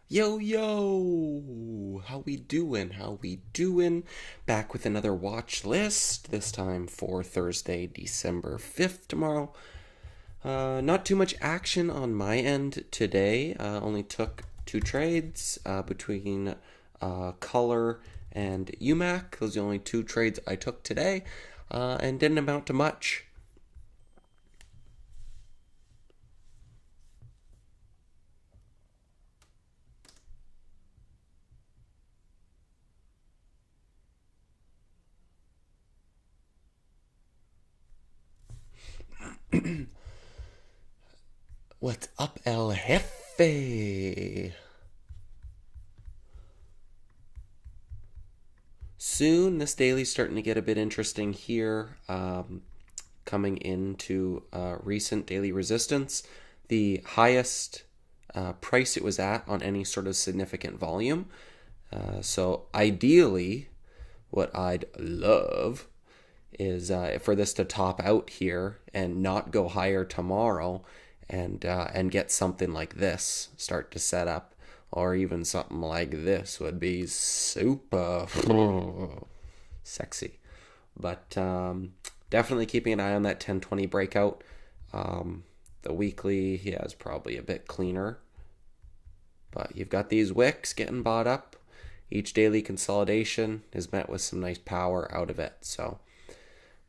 Yo yo, how we doing? How we doing? Back with another watch list. This time for Thursday, December 5th tomorrow. Not too much action on my end today. Only took two trades between Color and UMAC. Those are the only two trades I took today, and didn't amount to much. What's up, El Jefe? Soon, this daily's starting to get a bit interesting here. Coming into recent daily resistance, the highest price it was at on any sort of significant volume. So ideally, what I'd love is for this to top out here and not go higher tomorrow, and get something like this start to set up, or even something like this would be super sexy. But definitely keeping an eye on that 1020 breakout. The weekly, yeah, is probably a bit cleaner, but you've got these wicks getting bought up. Each daily consolidation is met with some nice power out of it. So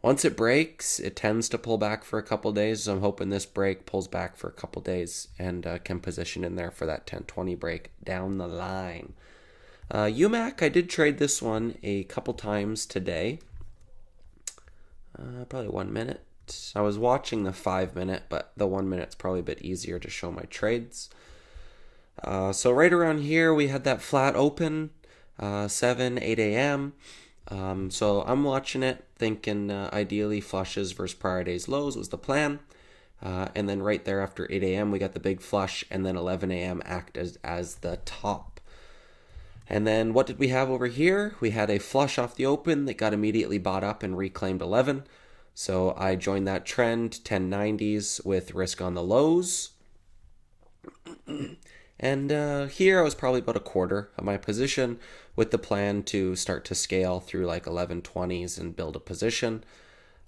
once it breaks, it tends to pull back for a couple days. So I'm hoping this break pulls back for a couple days and can position in there for that 10-20 break down the line. UMAC, I did trade this one a couple times today. Probably 1 minute. I was watching the 5 minute, but the 1 minute's probably a bit easier to show my trades. So right around here, we had that flat open, 7, 8 a.m. So I'm watching it, thinking ideally flushes versus prior day's lows was the plan. And then right there after 8 a.m., we got the big flush, and then 11 a.m. act as the top. And then what did we have over here? We had a flush off the open that got immediately bought up and reclaimed 11. So I joined that trend, 1090s with risk on the lows. And here I was probably about a quarter of my position with the plan to start to scale through like 1120s and build a position.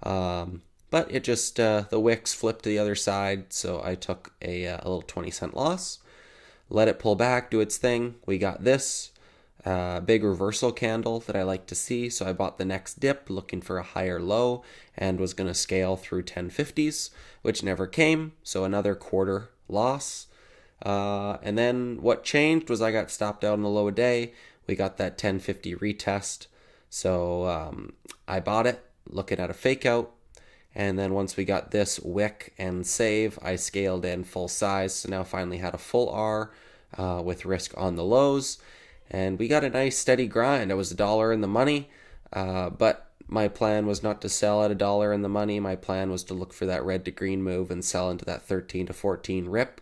But it just, the wicks flipped to the other side, so I took a little 20-cent loss. Let it pull back, do its thing. We got this big reversal candle that I like to see, so I bought the next dip looking for a higher low and was going to scale through 1050s, which never came, so another quarter loss. And then what changed was I got stopped out on the low a day. We got that 1050 retest. So I bought it looking at a fake out. And then once we got this wick and save, I scaled in full size. So now finally had a full R with risk on the lows. And we got a nice steady grind. I was $1 in the money. But my plan was not to sell at $1 in the money. My plan was to look for that red to green move and sell into that 13 to 14 rip.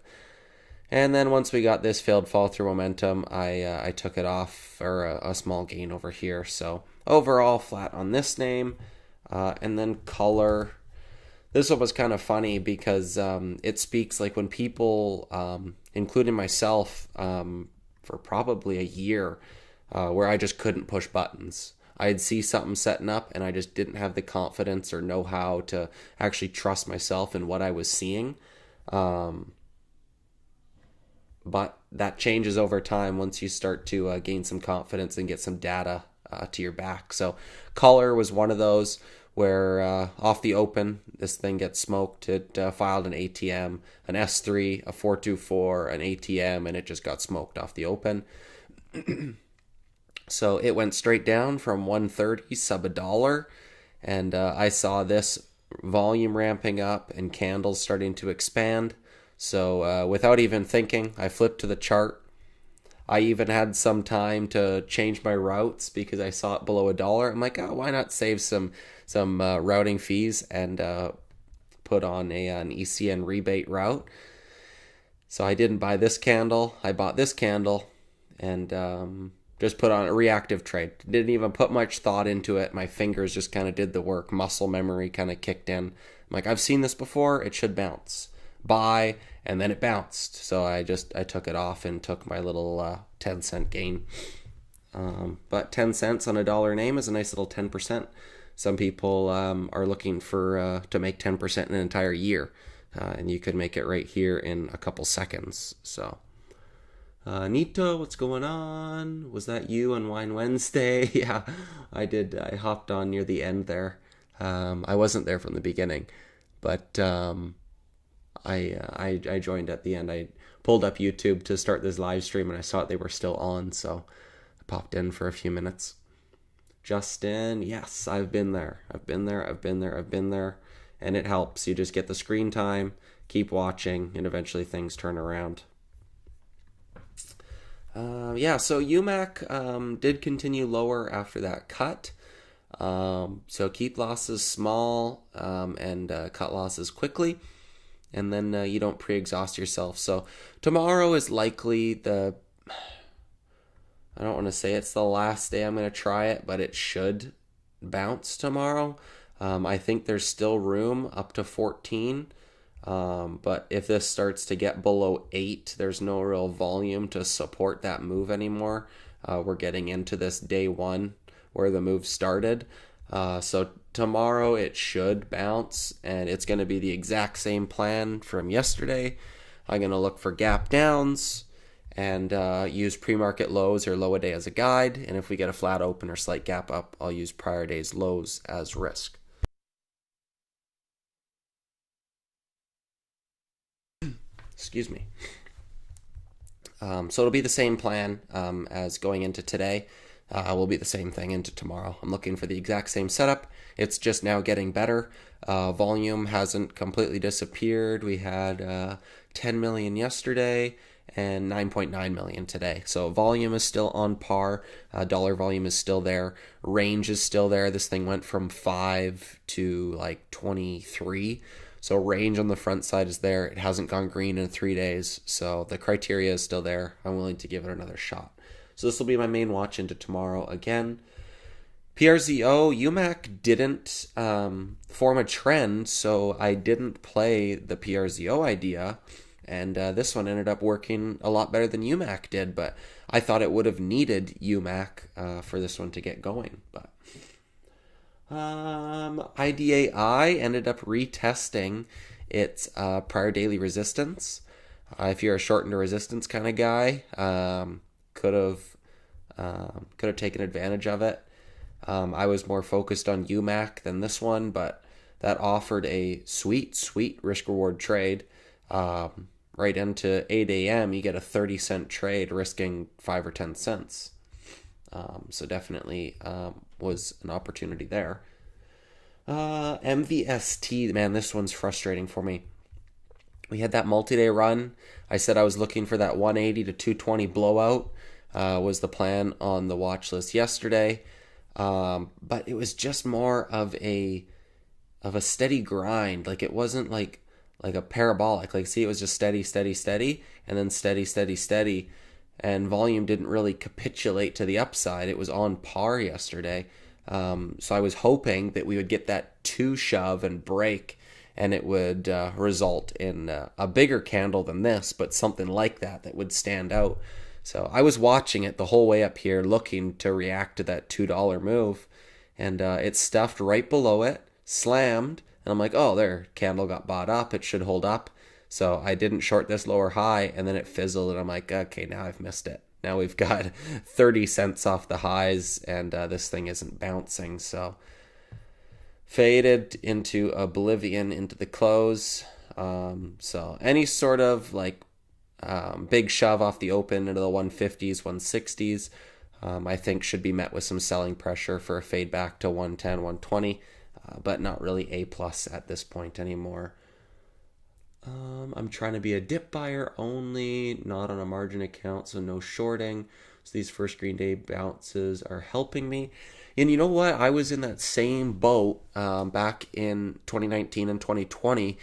And then once we got this failed fall through momentum, I took it off for a small gain over here. So overall flat on this name. And then color. This one was kind of funny because it speaks like when people, including myself, for probably a year, where I just couldn't push buttons. I'd see something setting up and I just didn't have the confidence or know how to actually trust myself in what I was seeing. But that changes over time once you start to gain some confidence and get some data to your back. So color was one of those where off the open, this thing gets smoked. It filed an ATM, an S3, a 424, an ATM, and it just got smoked off the open. So it went straight down from 130, sub $1. And I saw this volume ramping up and candles starting to expand. So without even thinking, I flipped to the chart. I even had some time to change my routes because I saw it below $1. I'm like, oh, why not save some routing fees and put on an ECN rebate route. So I didn't buy this candle. I bought this candle and just put on a reactive trade. Didn't even put much thought into it. My fingers just kind of did the work. Muscle memory kind of kicked in. I'm like, I've seen this before. It should bounce. buy, and then it bounced. So I took it off and took my little 10-cent gain. But 10 cents on a dollar name is a nice little 10%. Some people are looking for to make 10% in an entire year, and you could make it right here in a couple seconds. So, Nito, what's going on? Was that you on Wine Wednesday? Yeah, I did. I hopped on near the end there. I wasn't there from the beginning, but I joined at the end. I pulled up YouTube to start this live stream, and I saw they were still on, so I popped in for a few minutes. Justin, yes, I've been there. I've been there. And it helps. You just get the screen time, keep watching, and eventually things turn around. So UMAC did continue lower after that cut. So keep losses small and cut losses quickly. And then you don't pre-exhaust yourself. So tomorrow is likely I don't want to say it's the last day I'm going to try it, but it should bounce tomorrow. I think there's still room up to 14. But if this starts to get below 8, there's no real volume to support that move anymore. We're getting into this day one where the move started. So tomorrow it should bounce, and it's going to be the exact same plan from yesterday. I'm going to look for gap downs and use pre-market lows or low a day as a guide. And if we get a flat open or slight gap up, I'll use prior day's lows as risk. Excuse me. So it'll be the same plan as going into today. Will be the same thing into tomorrow. I'm looking for the exact same setup. It's just now getting better. Volume hasn't completely disappeared. We had 10 million yesterday and 9.9 million today. So volume is still on par. Dollar volume is still there. Range is still there. This thing went from 5 to like 23. So range on the front side is there. It hasn't gone green in 3 days. So the criteria is still there. I'm willing to give it another shot. So this will be my main watch into tomorrow again. PRZO, UMAC didn't form a trend, so I didn't play the PRZO idea. And this one ended up working a lot better than UMAC did, but I thought it would have needed UMAC for this one to get going. But IDAI ended up retesting its prior daily resistance. If you're a short into resistance kind of guy, could have taken advantage of it. I was more focused on UMAC than this one, but that offered a sweet risk reward trade. Right into 8 a.m. you get a 30-cent trade risking 5 or 10 cents. So definitely was an opportunity there. MVST, man, this one's frustrating for me. We had that multi-day run. I said I was looking for that 180 to 220 blowout. Was the plan on the watch list yesterday. But it was just more of a steady grind. Like it wasn't like a parabolic. Like see, it was just steady, and then steady. And volume didn't really capitulate to the upside. It was on par yesterday. So I was hoping that we would get that 2 shove and break, and it would result in a bigger candle than this, but something like that would stand out. So I was watching it the whole way up here, looking to react to that $2 move, and it stuffed right below it, slammed, and I'm like, oh, there, candle got bought up, it should hold up. So I didn't short this lower high, and then it fizzled, and I'm like, okay, now I've missed it. Now we've got 30 cents off the highs, and this thing isn't bouncing, so faded into oblivion into the close. So any sort of like big shove off the open into the 150s, 160s, I think should be met with some selling pressure for a fade back to 110, 120, but not really A+ at this point anymore. I'm trying to be a dip buyer only, not on a margin account, so no shorting. So these first green day bounces are helping me. And you know what? I was in that same boat back in 2019 and 2020.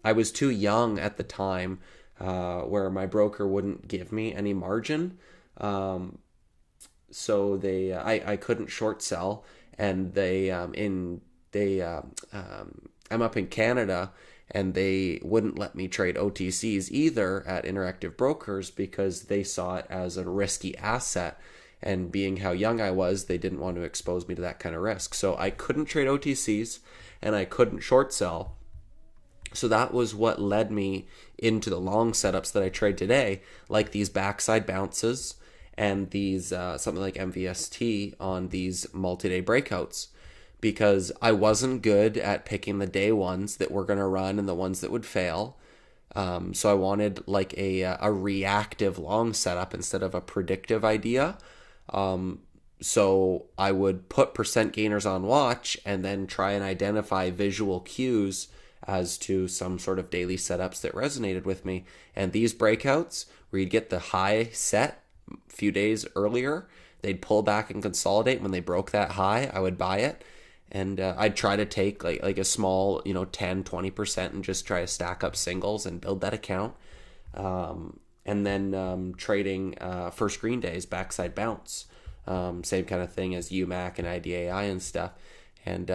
I was too young at the time where my broker wouldn't give me any margin. So I couldn't short sell, and I'm up in Canada, and they wouldn't let me trade OTCs either at Interactive Brokers because they saw it as a risky asset. And being how young I was, they didn't want to expose me to that kind of risk. So I couldn't trade OTCs and I couldn't short sell. So that was what led me into the long setups that I trade today, like these backside bounces and these something like MVST on these multi-day breakouts, because I wasn't good at picking the day ones that were going to run and the ones that would fail. So I wanted like a reactive long setup instead of a predictive idea. So I would put percent gainers on watch and then try and identify visual cues as to some sort of daily setups that resonated with me. And these breakouts where you'd get the high set a few days earlier, they'd pull back and consolidate. When they broke that high, I would buy it. And I'd try to take like a small, 10-20% and just try to stack up singles and build that account. And then trading first green days, backside bounce. Same kind of thing as UMAC and IDAI and stuff. And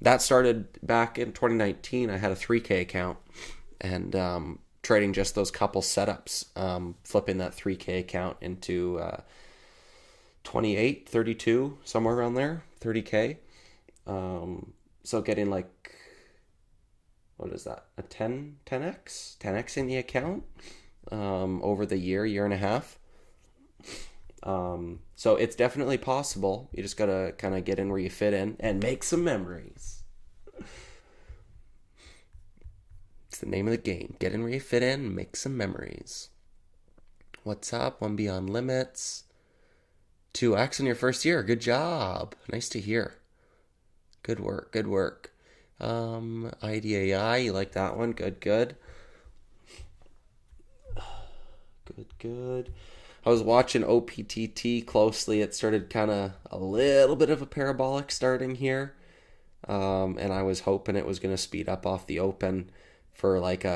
that started back in 2019. I had a 3K account and trading just those couple setups, flipping that 3K account into 28, 32, somewhere around there, 30K. So getting like, what is that? A 10x in the account over the year and a half. So it's definitely possible. You just gotta kind of get in where you fit in and make some memories. It's the name of the game. Get in where you fit in, make some memories. What's up? One Beyond Limits. 2x in your first year. Good job. Nice to hear. Good work. IDAI, you like that one? Good. I was watching OPTT closely. It started kind of a little bit of a parabolic starting here. And I was hoping it was going to speed up off the open for like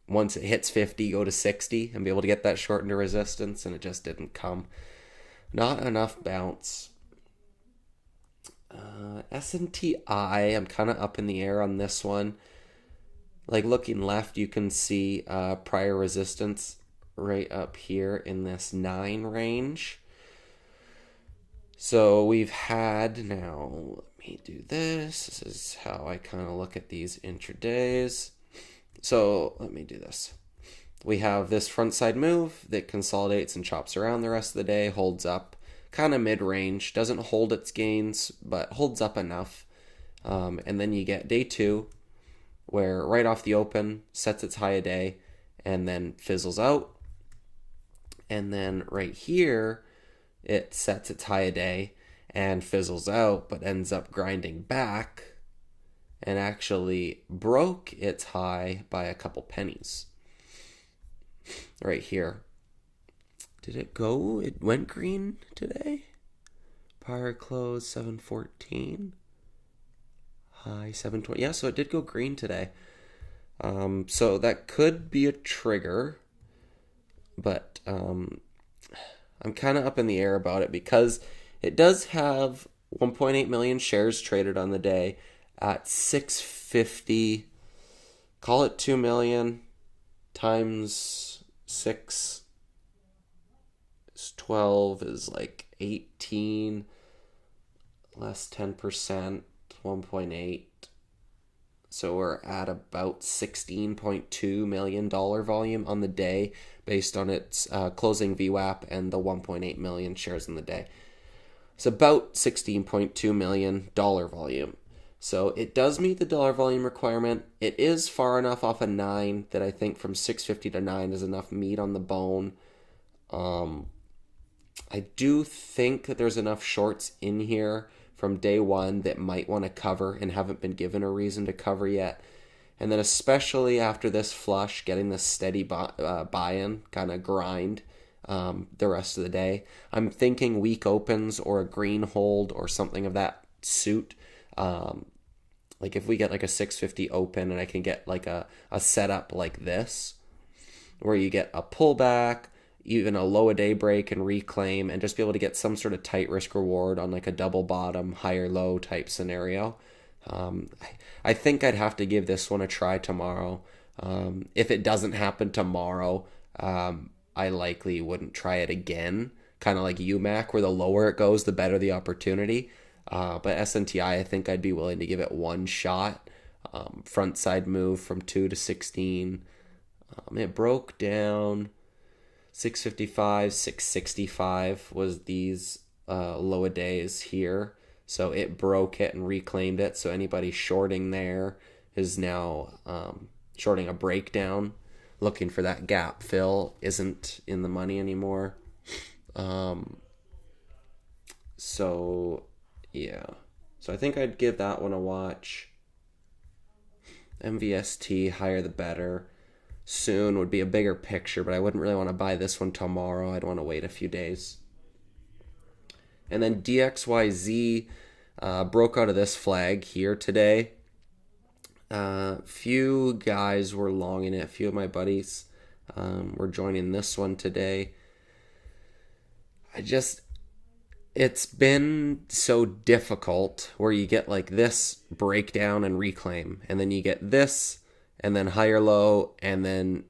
once it hits 50, go to 60 and be able to get that short into resistance. And it just didn't come. Not enough bounce. SNTI, I'm kind of up in the air on this one. Like looking left, you can see prior resistance right up here in this 9 range. So we've had, now let me do this. This is how I kind of look at these intradays. So let me do this. We have this front side move that consolidates and chops around the rest of the day, holds up kind of mid-range, doesn't hold its gains, but holds up enough. And then you get day 2, where right off the open, sets its high a day, and then fizzles out. And then right here, it sets its high a day and fizzles out, but ends up grinding back and actually broke its high by a couple pennies. Right here. Did it go? It went green today? Prior close 714. High 720. Yeah, so it did go green today. So that could be a trigger. But I'm kind of up in the air about it because it does have 1.8 million shares traded on the day at 650. Call it 2 million times 6 is 12 is like 18 less 10%, 1.8. So we're at about $16.2 million volume on the day based on its closing VWAP and the 1.8 million shares in the day. It's about $16.2 million volume. So it does meet the dollar volume requirement. It is far enough off a 9 that I think from 650 to 9 is enough meat on the bone. I do think that there's enough shorts in here from day 1 that might want to cover and haven't been given a reason to cover yet. And then especially after this flush, getting this steady buy-in kind of grind the rest of the day. I'm thinking weak opens or a green hold or something of that suit. Like if we get like a 650 open and I can get like a setup like this, where you get a pullback, even a low a day break and reclaim, and just be able to get some sort of tight risk reward on like a double bottom, higher low type scenario, I think I'd have to give this one a try tomorrow. If it doesn't happen tomorrow, I likely wouldn't try it again. Kind of like UMAC, where the lower it goes, the better the opportunity. But SNTI, I think I'd be willing to give it one shot. Front side move from 2 to 16. It broke down 655, 665 was these low a days here. So it broke it and reclaimed it. So anybody shorting there is now shorting a breakdown, looking for that gap fill, isn't in the money anymore. So yeah. So I think I'd give that one a watch. MVST, higher the better. Soon would be a bigger picture, but I wouldn't really want to buy this one tomorrow. I'd want to wait a few days. And then DXYZ broke out of this flag here today. Few guys were longing it. A few of my buddies were joining this one today. It's been so difficult where you get like this breakdown and reclaim, and then you get this, and then higher low, and then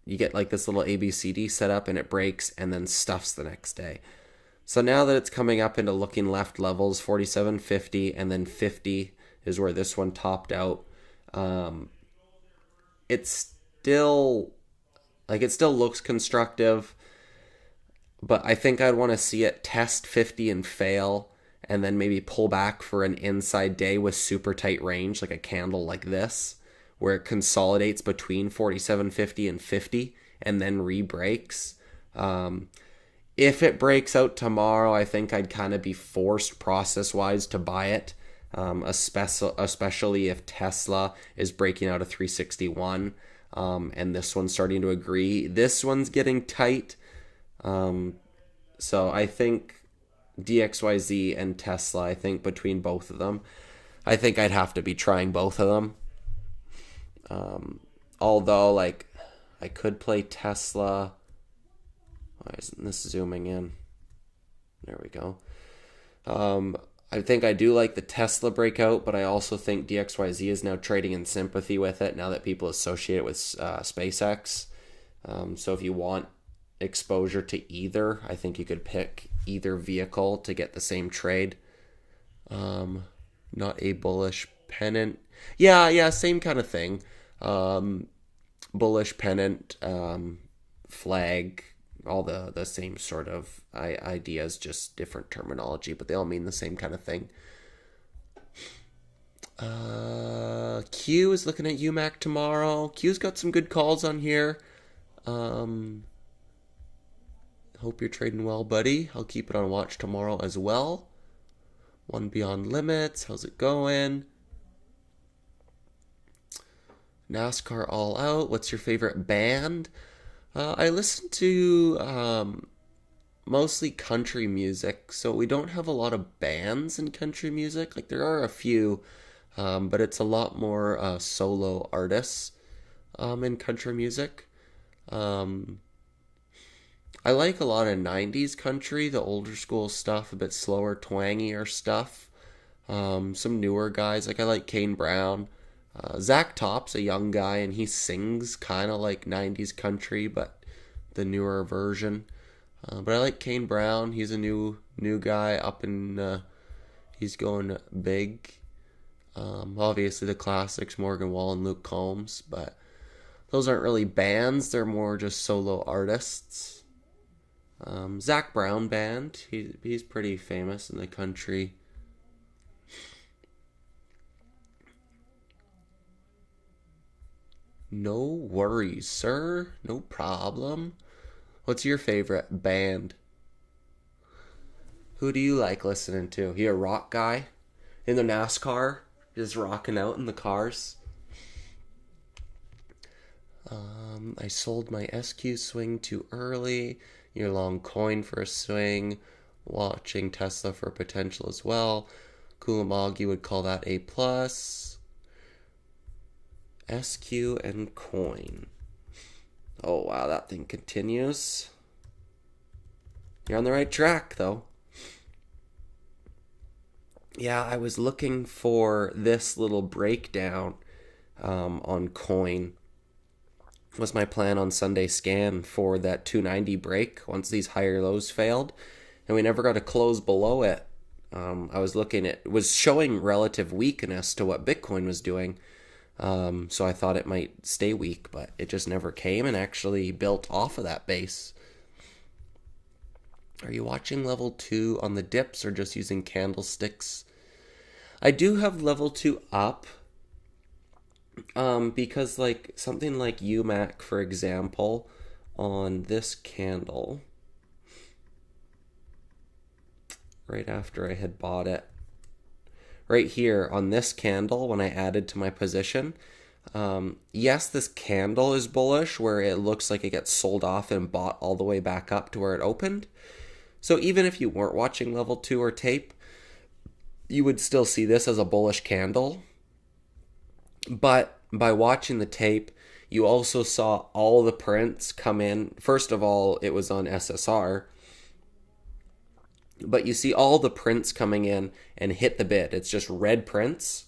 you get like this little ABCD setup and it breaks and then stuffs the next day. So now that it's coming up into looking left levels, 47.50 and then 50 is where this one topped out. It's still it still looks constructive, but I think I'd want to see it test 50 and fail, and then maybe pull back for an inside day with super tight range, like a candle like this, where it consolidates between 47.50 and 50 and then re-breaks. If it breaks out tomorrow, I think I'd kind of be forced process-wise to buy it, especially if Tesla is breaking out of 361, and this one's starting to agree. This one's getting tight. So I think DXYZ and Tesla, I think between both of them, I think I'd have to be trying both of them. Although, like, I could play Tesla. Why isn't this zooming in? There we go. I think I do like the Tesla breakout, but I also think DXYZ is now trading in sympathy with it now that people associate it with SpaceX. So if you want exposure to either, I think you could pick either vehicle to get the same trade. Not a bullish pennant. Yeah, same kind of thing. Bullish pennant, flag, all the same sort of ideas, just different terminology, but they all mean the same kind of thing. Q is looking at UMAC tomorrow. Q's got some good calls on here. Hope you're trading well, buddy. I'll keep it on watch tomorrow as well. One Beyond Limits, how's it going? NASCAR All Out, what's your favorite band? I listen to mostly country music, so we don't have a lot of bands in country music. Like, there are a few, but it's a lot more solo artists in country music. I like a lot of 90s country, the older school stuff, a bit slower, twangier stuff. Some newer guys, like I like Kane Brown. Zach Top's a young guy, and he sings kind of like 90s country, but the newer version. But I like Kane Brown. He's a new guy up in, he's going big. Obviously the classics, Morgan Wallen, Luke Combs, but those aren't really bands. They're more just solo artists. Zach Brown Band, he's pretty famous in the country. No worries, sir. No problem. What's your favorite band? Who do you like listening to? You a rock guy? In the NASCAR? Just rocking out in the cars? I sold my SQ swing too early. Your long coin for a swing. Watching Tesla for potential as well. Kulamagi would call that A+. SQ and coin. Oh wow, that thing continues. You're on the right track though. Yeah, I was looking for this little breakdown on coin. Was my plan on Sunday scan for that 290 break once these higher lows failed, and we never got a close below it. I was looking at it was showing relative weakness to what Bitcoin was doing, so I thought it might stay weak, but it just never came and actually built off of that base. Are you watching level 2 on the dips or just using candlesticks? I do have level 2 up, because like something like UMAC, for example, on this candle, right after I had bought it, right here on this candle, when I added to my position, yes, this candle is bullish where it looks like it gets sold off and bought all the way back up to where it opened. So even if you weren't watching level 2 or tape, you would still see this as a bullish candle. But by watching the tape, you also saw all the prints come in. First of all, it was on SSR, but you see all the prints coming in and hit the bid. It's just red prints,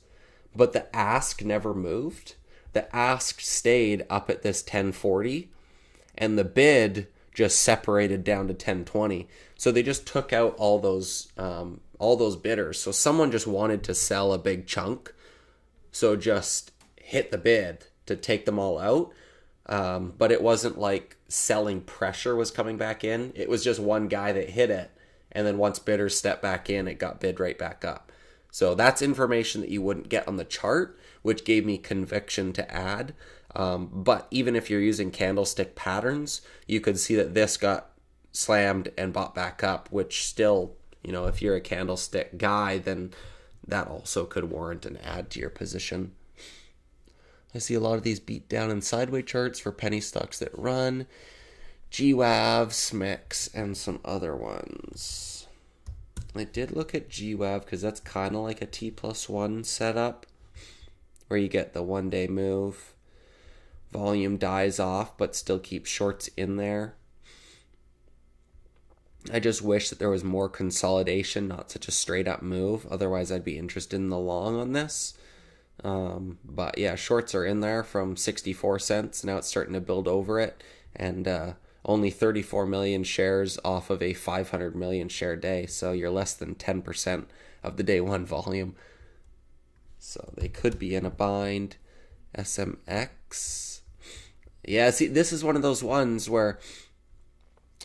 but the ask never moved. The ask stayed up at this 1040, and the bid just separated down to 1020. So they just took out all those bidders. So someone just wanted to sell a big chunk, so just hit the bid to take them all out. But it wasn't like selling pressure was coming back in. It was just one guy that hit it, and then once bidders stepped back in, it got bid right back up. So that's information that you wouldn't get on the chart, which gave me conviction to add. But even if you're using candlestick patterns, you could see that this got slammed and bought back up, which still, if you're a candlestick guy, then that also could warrant an add to your position. I see a lot of these beat down and sideways charts for penny stocks that run, GWAV, SMIX, and some other ones. I did look at GWAV because that's kind of like a T+1 setup where you get the 1 day move. Volume dies off but still keeps shorts in there. I just wish that there was more consolidation, not such a straight up move. Otherwise, I'd be interested in the long on this. But yeah, shorts are in there from 64 cents. Now it's starting to build over it. And only 34 million shares off of a 500 million share day. So you're less than 10% of the day one volume. So they could be in a bind. SMX. Yeah, see, this is one of those ones where,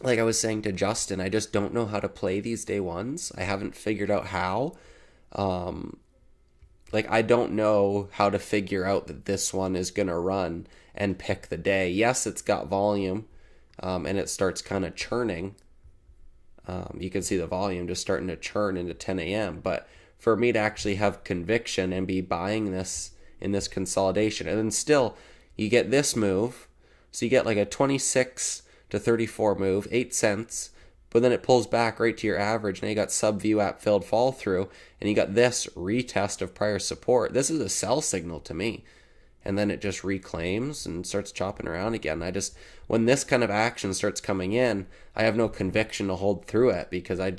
like I was saying to Justin, I just don't know how to play these day ones. I haven't figured out how. I don't know how to figure out that this one is going to run and pick the day. Yes, it's got volume, and it starts kind of churning. You can see the volume just starting to churn into 10 a.m. But for me to actually have conviction and be buying this in this consolidation, and then still you get this move. So you get like a 26 to 34 move, 8 cents, but then it pulls back right to your average. Now you got sub VWAP filled fall through, and you got this retest of prior support. This is a sell signal to me. And then it just reclaims and starts chopping around again. When this kind of action starts coming in, I have no conviction to hold through it because I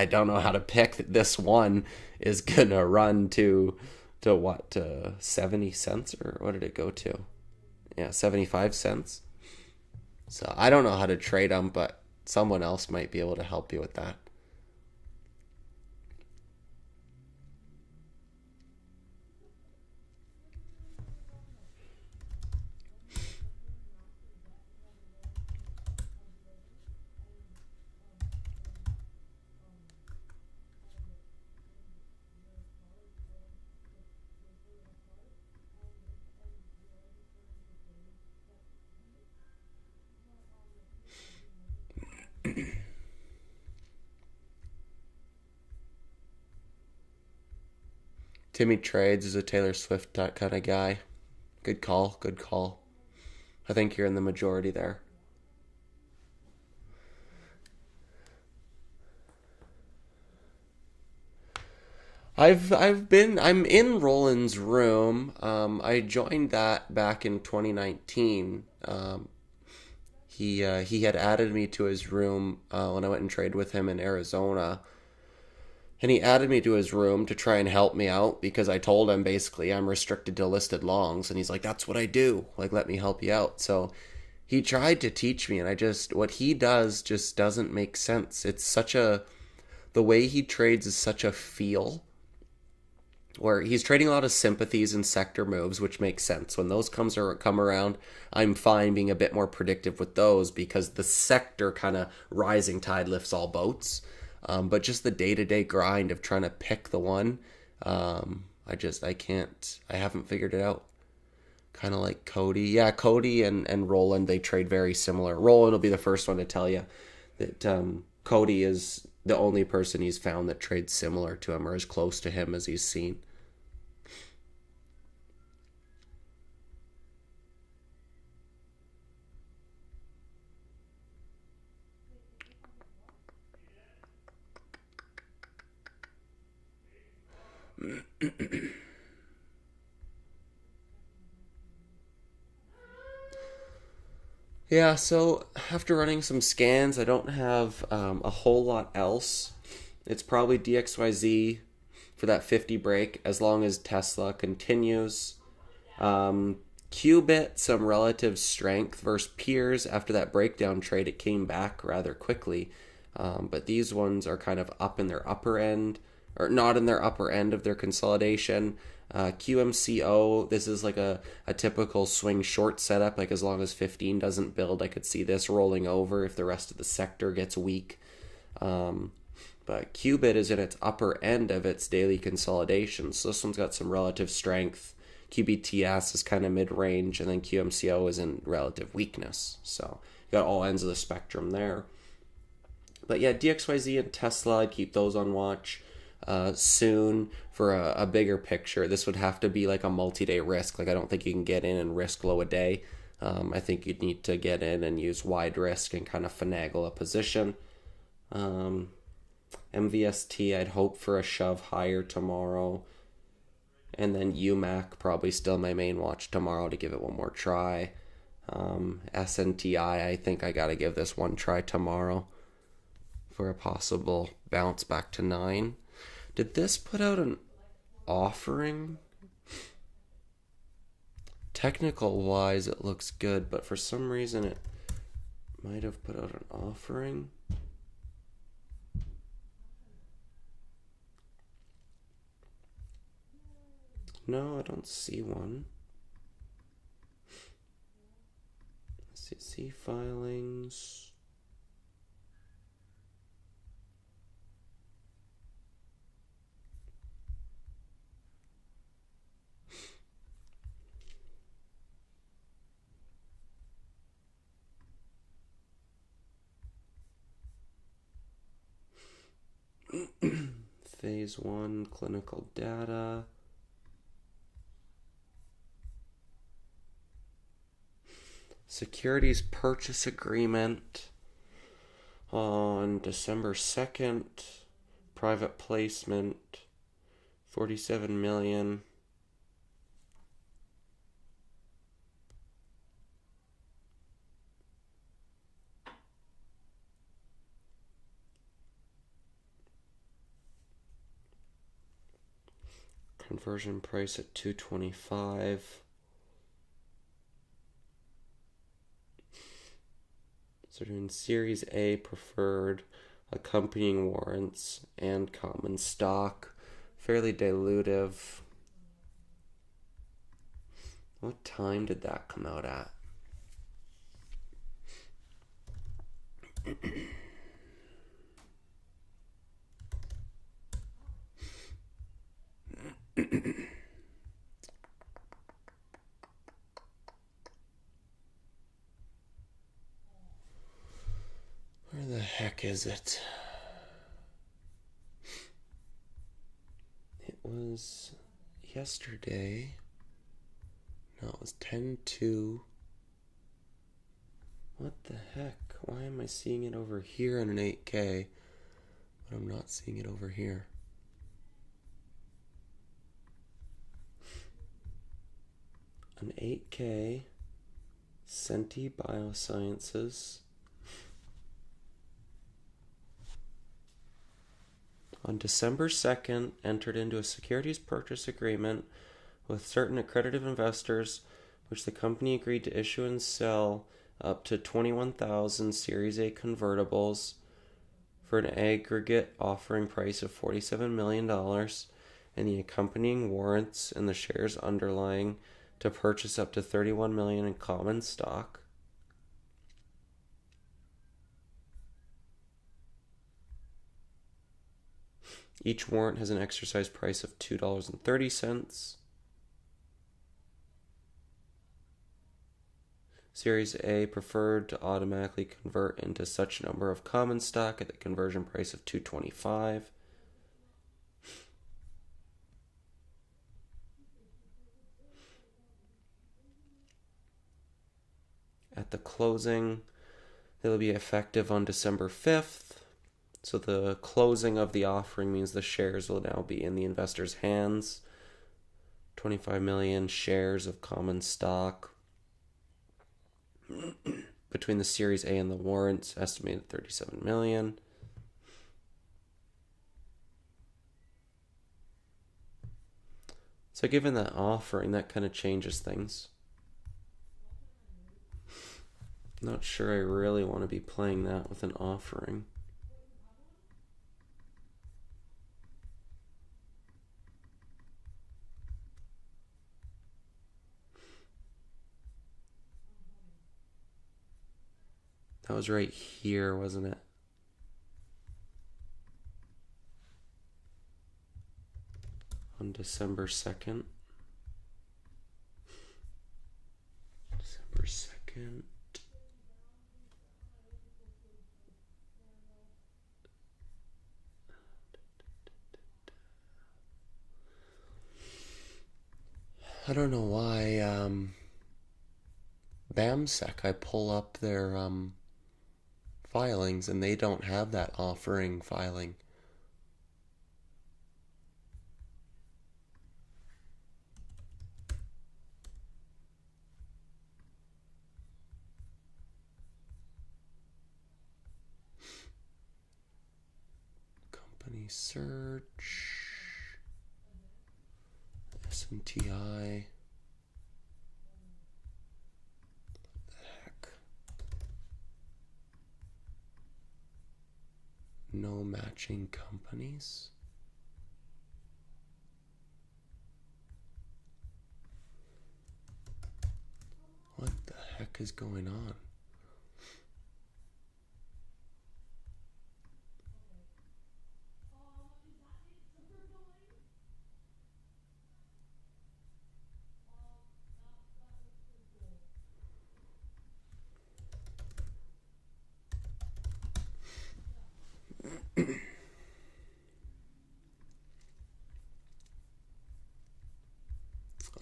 don't know how to pick that this one is gonna run to 70 cents, or what did it go to? Yeah, 75 cents. So I don't know how to trade them, but someone else might be able to help you with that. Timmy Trades is a Taylor Swift kind of guy. Good call, good call. I think you're in the majority there. I'm in Roland's room. I joined that back in 2019. He had added me to his room when I went and traded with him in Arizona, And he added me to his room to try and help me out because I told him basically I'm restricted to listed longs. And he's like, that's what I do. Like, let me help you out. So he tried to teach me. And what he does just doesn't make sense. The way he trades is such a feel where he's trading a lot of sympathies and sector moves, which makes sense. When those come around, I'm fine being a bit more predictive with those because the sector kind of rising tide lifts all boats. But just the day to day grind of trying to pick the one, I can't, I haven't figured it out. Kind of like Cody. Yeah, Cody and Roland, they trade very similar. Roland will be the first one to tell you that Cody is the only person he's found that trades similar to him or as close to him as he's seen. Yeah, so after running some scans, I don't have a whole lot else. It's probably DXYZ for that 50 break as long as Tesla continues. Qubit, some relative strength versus peers. After that breakdown trade, it came back rather quickly. But these ones are kind of up in their upper end, or not in their upper end of their consolidation. QMCO, this is like a typical swing short setup. Like as long as 15 doesn't build, I could see this rolling over if the rest of the sector gets weak. But Qubit is in its upper end of its daily consolidation. So this one's got some relative strength. QBTS is kind of mid-range, and then QMCO is in relative weakness. So you got all ends of the spectrum there. But yeah, DXYZ and Tesla, I'd keep those on watch. Soon for a bigger picture. This would have to be like a multi-day risk. Like I don't think you can get in and risk low a day. I think you'd need to get in and use wide risk and kind of finagle a position. MVST, I'd hope for a shove higher tomorrow. And then UMAC, probably still my main watch tomorrow to give it one more try. SNTI, I think I got to give this one try tomorrow for a possible bounce back to 9. Did this put out an offering? Technical wise, it looks good, but for some reason it might have put out an offering. No, I don't see one. SEC filings. Phase 1 clinical data. Securities purchase agreement on December 2nd. Private placement, 47 million. Conversion price at 225. So doing Series A preferred, accompanying warrants, and common stock. Fairly dilutive. What time did that come out at? Where the heck is it? It was yesterday. No, it was 10-2. What the heck? Why am I seeing it over here in an 8K, but I'm not seeing it over here? An 8K, Senti Biosciences. On December 2nd, entered into a securities purchase agreement with certain accredited investors, which the company agreed to issue and sell up to 21,000 Series A convertibles for an aggregate offering price of $47 million, and the accompanying warrants and the shares underlying to purchase up to $31 million in common stock. Each warrant has an exercise price of $2.30. Series A preferred to automatically convert into such number of common stock at the conversion price of $2.25. At the closing, it will be effective on December 5th. So the closing of the offering means the shares will now be in the investors' hands. 25 million shares of common stock. Between the Series A and the warrants, estimated 37 million. So given that offering, that kind of changes things. Not sure I really want to be playing that with an offering. That was right here, wasn't it? On December 2nd. December 2nd. I don't know why BAMSEC, I pull up their filings and they don't have that offering filing. Company search. SMTI. What the heck? No matching companies. What the heck is going on?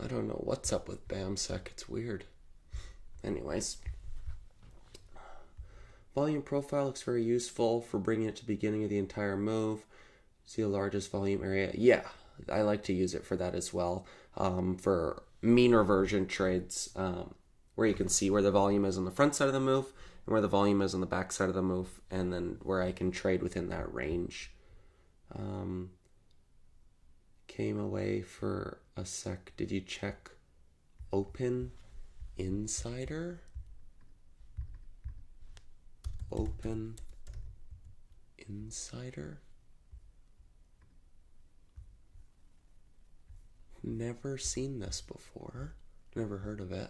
I don't know what's up with BAMSEC. It's weird. Anyways. Volume profile looks very useful for bringing it to the beginning of the entire move. See the largest volume area. Yeah, I like to use it for that as well. For mean reversion trades, where you can see where the volume is on the front side of the move and where the volume is on the back side of the move, and then where I can trade within that range. Came away for a sec. Did you check Open Insider? Open Insider? Never seen this before. Never heard of it.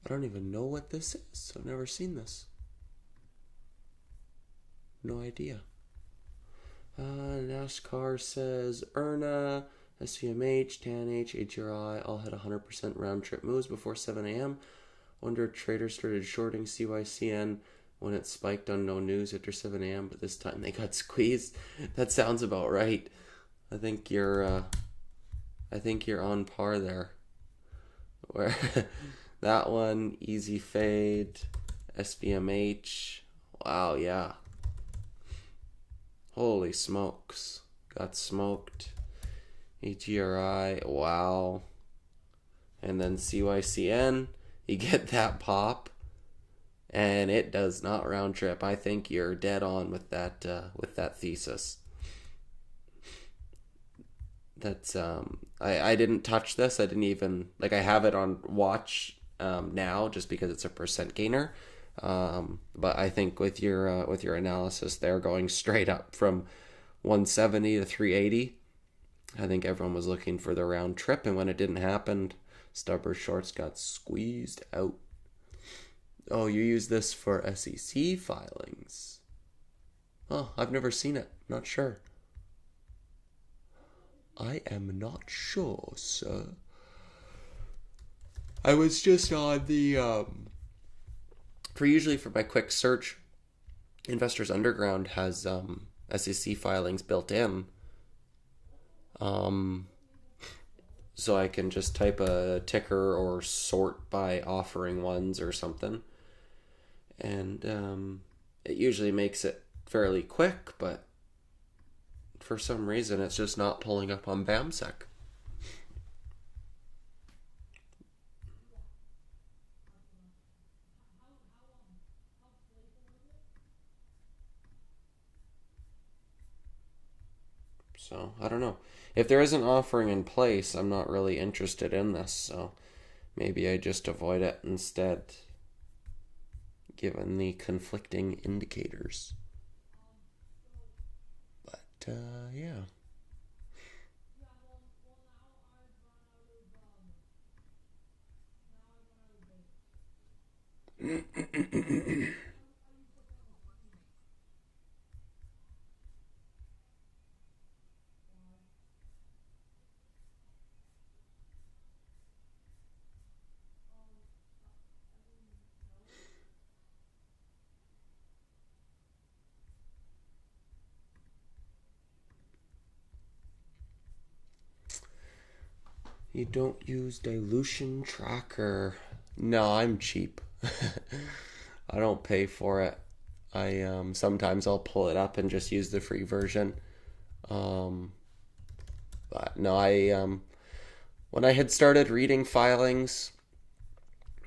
I don't even know what this is. I've never seen this. No idea. NASCAR says ERNA, SVMH, TANH, HRI all had 100% round trip moves before 7 a.m. Wonder if traders started shorting CYCN when it spiked on no news after 7 a.m., but this time they got squeezed. That sounds about right. I think you're on par there. Where that one, easy fade, SVMH. Wow, yeah. Holy smokes. Got smoked. EGRI, wow. And then CYCN, you get that pop. and it does not round trip. I think you're dead on with that thesis. That's I didn't touch this. I didn't even like I have it on watch now just because it's a percent gainer. But I think with your analysis there going straight up from 170 to 380, I think everyone was looking for the round trip, and when it didn't happen, stubborn shorts got squeezed out. Oh, you use this for SEC filings? Oh, I've never seen it. Not sure. I am not sure, sir. I was just on the for usually for my quick search, Investors Underground has SEC filings built in. Um, so I can just type a ticker or sort by offering ones or something, and it usually makes it fairly quick. But for some reason, it's just not pulling up on BAMSEC. So I don't know. If there is an offering in place, I'm not really interested in this. So maybe I just avoid it instead, given the conflicting indicators. But yeah. You don't use dilution tracker. No, I'm cheap. I don't pay for it. I sometimes I'll pull it up and just use the free version. Um, but no, I when I had started reading filings,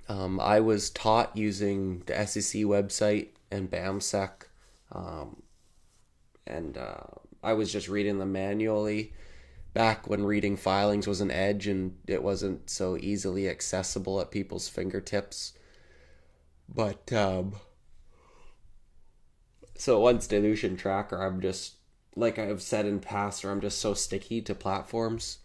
I was taught using the SEC website and BAMSEC, um, and I was just reading them manually back when reading filings was an edge and it wasn't so easily accessible at people's fingertips. But so once dilution tracker, I'm just like I've said in past, or I'm just so sticky to platforms.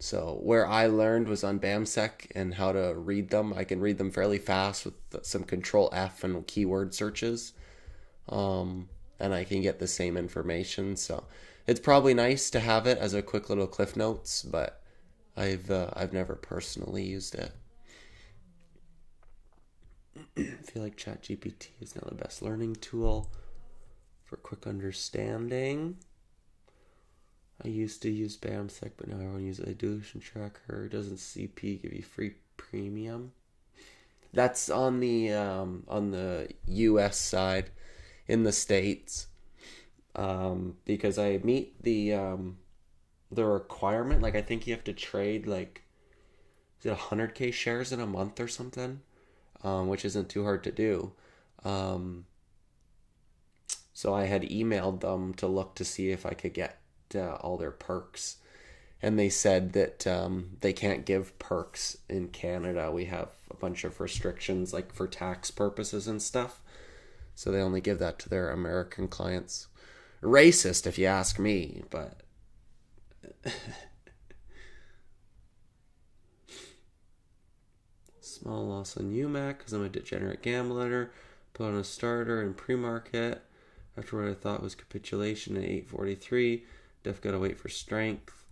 So where I learned was on BAMSEC and how to read them. I can read them fairly fast with some Control F and keyword searches, and I can get the same information. So it's probably nice to have it as a quick little cliff notes, but I've never personally used it. I feel like ChatGPT is now the best learning tool for quick understanding. I used to use BAMSEC, but now I want to use a dilution tracker. Doesn't CP give you free premium? That's on the U.S. side in the states, because I meet the requirement. Like I think you have to trade like is it 100K shares in a month or something, which isn't too hard to do. Um, so I had emailed them to look to see if I could get all their perks, and they said that they can't give perks in Canada. We have a bunch of restrictions, like for tax purposes and stuff. So they only give that to their American clients. Racist, if you ask me, but small loss on UMAC because I'm a degenerate gambler. Put on a starter in pre-market after what I thought was capitulation at 843. Def gotta wait for strength.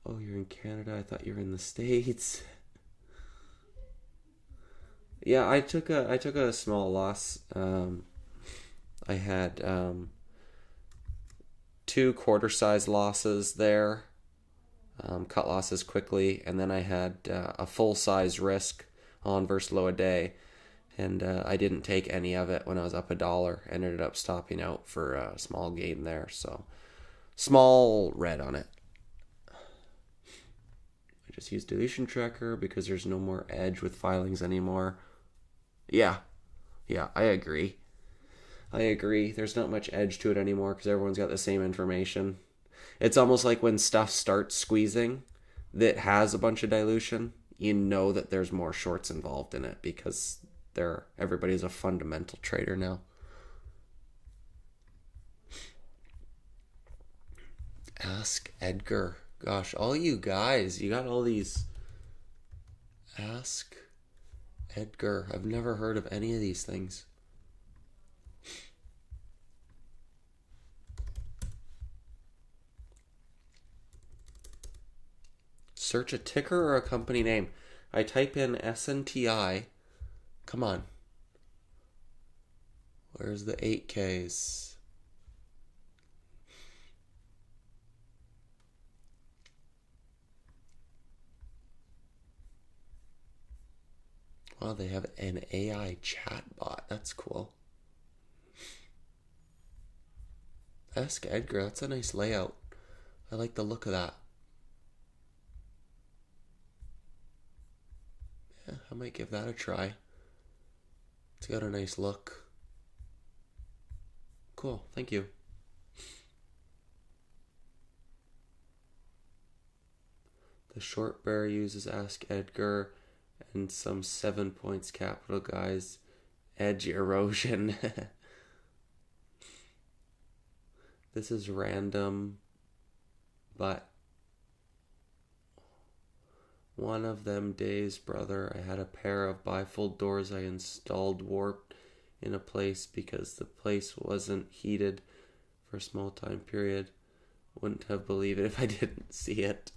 Oh, you're in Canada. I thought you were in the States. Yeah, I took a small loss. I had two quarter size losses there, cut losses quickly, and then I had a full size risk on versus low a day, and I didn't take any of it when I was up a dollar, and ended up stopping out for a small gain there. So small red on it. I just use dilution tracker because there's no more edge with filings anymore. Yeah, yeah, I agree. I agree. There's not much edge to it anymore because everyone's got the same information. It's almost like when stuff starts squeezing that has a bunch of dilution, you know that there's more shorts involved in it because everybody's a fundamental trader now. Ask Edgar. Gosh, all you guys, you got all these. Ask Edgar. I've never heard of any of these things. Search a ticker or a company name. I type in SNTI. Come on. Where's the 8Ks? Wow, they have an AI chatbot. That's cool. Ask Edgar. That's a nice layout. I like the look of that. Yeah, I might give that a try. It's got a nice look. Cool. Thank you. The short bear uses Ask Edgar and some 7 points capital guys. Edge erosion. This is random, but one of them days, brother, I had a pair of bifold doors I installed warped in a place because the place wasn't heated for a small time period. Wouldn't have believed it if I didn't see it.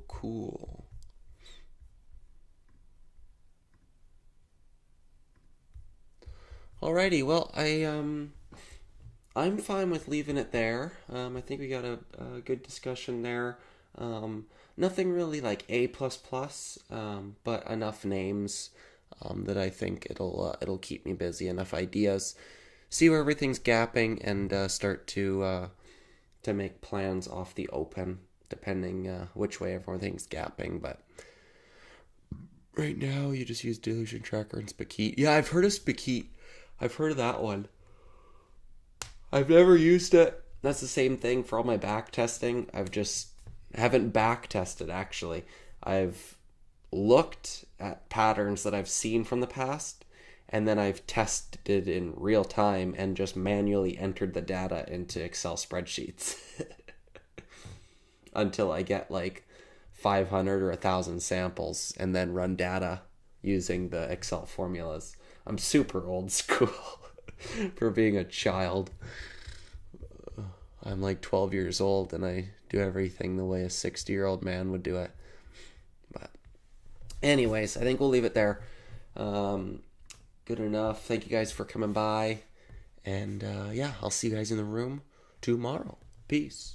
Cool. Alrighty, well, I'm fine with leaving it there. I think we got a good discussion there. Nothing really like A plus plus, but enough names that I think it'll keep me busy. Enough ideas, see where everything's gapping, and start to make plans off the open, depending which way everything's gapping. But right now, you just use Delusion Tracker and Spakit. Yeah, I've heard of Spakit. I've heard of that one. I've never used it. That's the same thing for all my back testing. I've just haven't back tested actually. I've looked at patterns that I've seen from the past and then I've tested in real time and just manually entered the data into Excel spreadsheets until I get like 500 or 1,000 samples and then run data using the Excel formulas. I'm super old school for being a child. I'm like 12 years old and I do everything the way a 60-year-old man would do it. But anyways, I think we'll leave it there. Good enough. Thank you guys for coming by. And yeah, I'll see you guys in the room tomorrow. Peace.